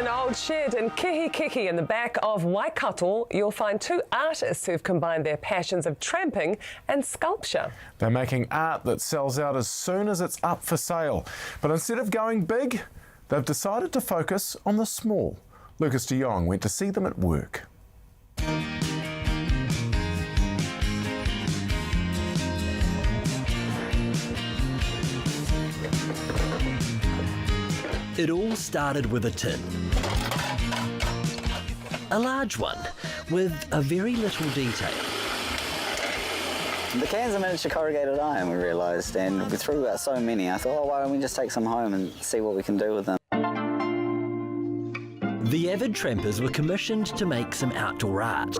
an old shed in Kihikiki in the back of Waikato, you'll find two artists who've combined their passions of tramping and sculpture. They're making art that sells out as soon as it's up for sale. But instead of going big, they've decided to focus on the small. Lucas de Jong went to see them at work. It all started with a tin. A large one, with a very little detail. The cans are miniature corrugated iron, we realised, and we threw out so many. I thought, oh, why don't we just take some home and see what we can do with them. The avid trampers were commissioned to make some outdoor art.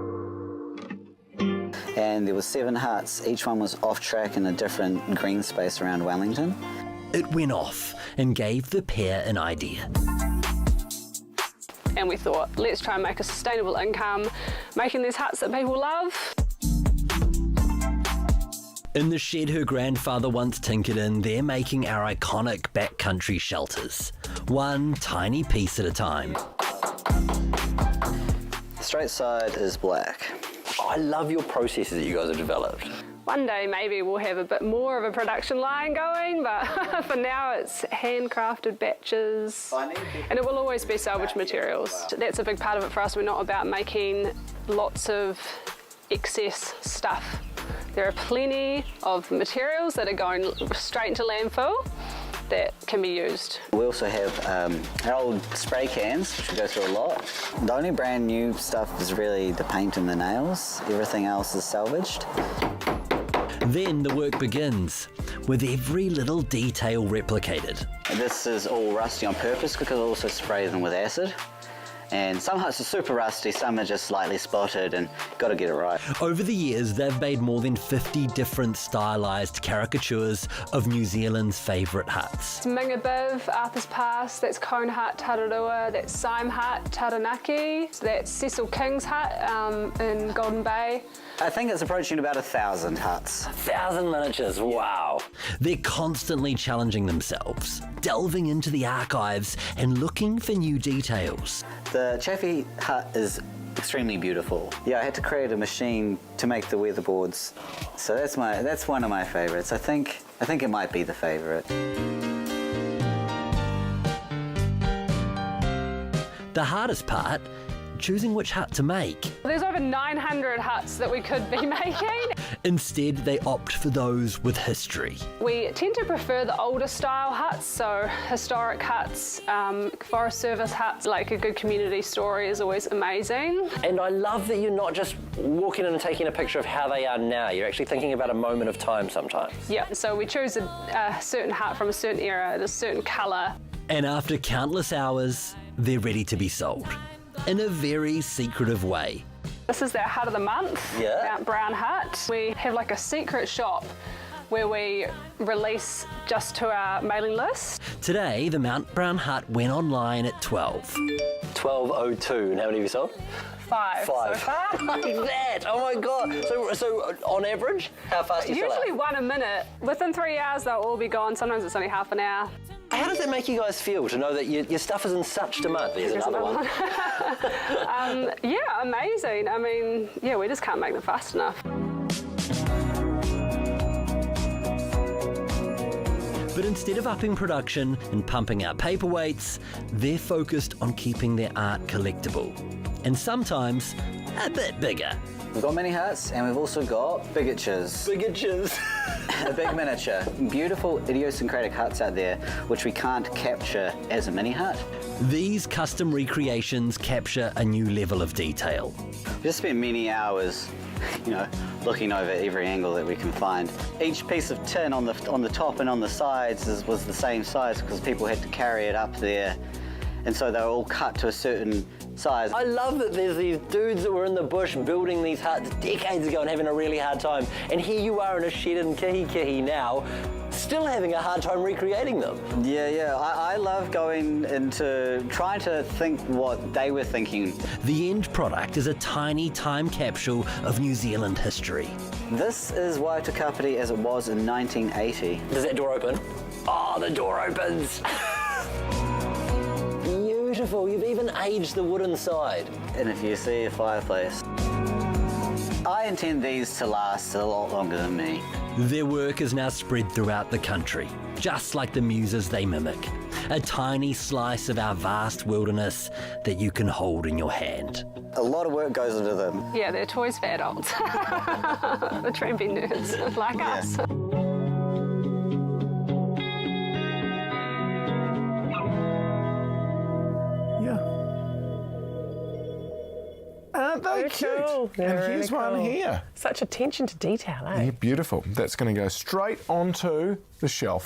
And there were 7 huts. Each one was off track in a different green space around Wellington. It went off and gave the pair an idea. And we thought, let's try and make a sustainable income, making these huts that people love. In the shed her grandfather once tinkered in, they're making our iconic backcountry shelters, one tiny piece at a time. The straight side is black. I love your processes that you guys have developed. One day maybe we'll have a bit more of a production line going, but for now it's handcrafted batches, and it will always be salvage materials. That's a big part of it for us. We're not about making lots of excess stuff. There are plenty of materials that are going straight into landfill that can be used. We also have our old spray cans, which we go through a lot. The only brand new stuff is really the paint and the nails. Everything else is salvaged. Then the work begins, with every little detail replicated. This is all rusty on purpose because I also spray them with acid. And some huts are super rusty, some are just slightly spotted, and got to get it right. Over the years, they've made more than 50 different stylised caricatures of New Zealand's favourite huts. It's Mingabiv, Arthur's Pass, that's Cone Hut, Tararua, that's Syme Hut, Taranaki, that's Cecil King's hut in Golden Bay. I think it's approaching about 1,000 huts. 1,000 miniatures, wow. They're constantly challenging themselves, delving into the archives and looking for new details. The Chaffee hut is extremely beautiful. Yeah, I had to create a machine to make the weatherboards. So that's one of my favourites. I think it might be the favourite. The hardest part, choosing which hut to make. There's over 900 huts that we could be making. Instead, they opt for those with history. We tend to prefer the older style huts, so historic huts, Forest Service huts. Like a good community story is always amazing. And I love that you're not just walking in and taking a picture of how they are now. You're actually thinking about a moment of time sometimes. Yeah, so we choose a certain hut from a certain era, a certain colour. And after countless hours, they're ready to be sold. In a very secretive way. This is our hut of the month, Mount Brown Hut. We have like a secret shop where we release just to our mailing list. Today, the Mount Brown Hut went online at 12. 12:02, and how many have you sold? 5. 5. So far. Like that, oh my God. So on average, how fast do you sell out? Usually 1 a minute. Within 3 hours, they'll all be gone. Sometimes it's only half an hour. How does that make you guys feel to know that your stuff is in such demand? There's another one. Yeah, amazing. I mean, yeah, we just can't make them fast enough. But instead of upping production and pumping out paperweights, they're focused on keeping their art collectible. And sometimes a bit bigger. We've got mini huts and we've also got bigatures. Bigatures. A big miniature. Beautiful idiosyncratic huts out there which we can't capture as a mini hut. These custom recreations capture a new level of detail. We just spent many hours, looking over every angle that we can find. Each piece of tin on the top and on the sides was the same size because people had to carry it up there. And so they were all cut to a certain size. I love that there's these dudes that were in the bush building these huts decades ago and having a really hard time. And here you are in a shed in Kihikiki now, still having a hard time recreating them. Yeah. I love going into trying to think what they were thinking. The end product is a tiny time capsule of New Zealand history. This is Waitakapiti as it was in 1980. Does that door open? Oh, the door opens. beautiful. You've even aged the wood inside. And if you see a fireplace, I intend these to last a lot longer than me. Their work is now spread throughout the country, just like the muses they mimic. A tiny slice of our vast wilderness that you can hold in your hand. A lot of work goes into them. Yeah, they're toys for adults. The tramping nerds like us. Yeah. Aren't they cute? Cool. And They're here's really one cool. here. Such attention to detail, eh? Yeah, beautiful. That's going to go straight onto the shelf.